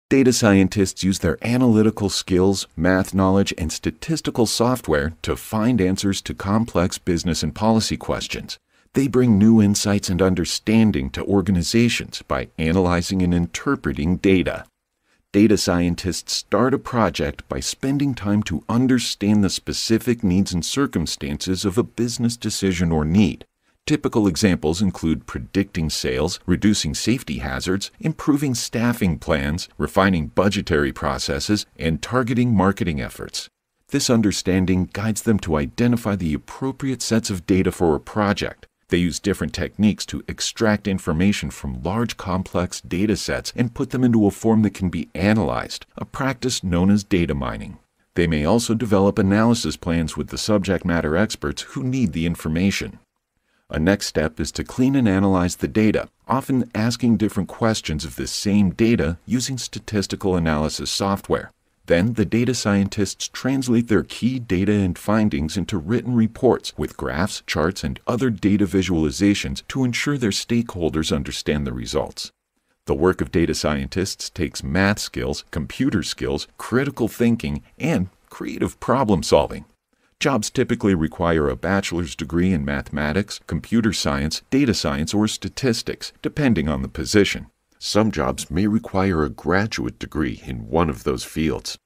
Data scientists use their analytical skills, math knowledge, and statistical software to find answers to complex business and policy questions. They bring new insights and understanding to organizations by analyzing and interpreting data. Data scientists start a project by spending time to understand the specific needs and circumstances of a business decision or need. Typical examples include predicting sales, reducing safety hazards, improving staffing plans, refining budgetary processes, and targeting marketing efforts. This understanding guides them to identify the appropriate sets of data for a project. They use different techniques to extract information from large complex data sets and put them into a form that can be analyzed, a practice known as data mining. They may also develop analysis plans with the subject matter experts who need the information. A next step is to clean and analyze the data, often asking different questions of the same data using statistical analysis software. Then, the data scientists translate their key data and findings into written reports with graphs, charts, and other data visualizations to ensure their stakeholders understand the results. The work of data scientists takes math skills, computer skills, critical thinking, and creative problem solving. Jobs typically require a bachelor's degree in mathematics, computer science, data science, or statistics, depending on the position. Some jobs may require a graduate degree in one of those fields.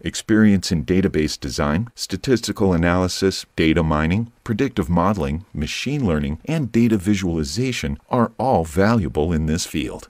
Experience in database design, statistical analysis, data mining, predictive modeling, machine learning, and data visualization are all valuable in this field.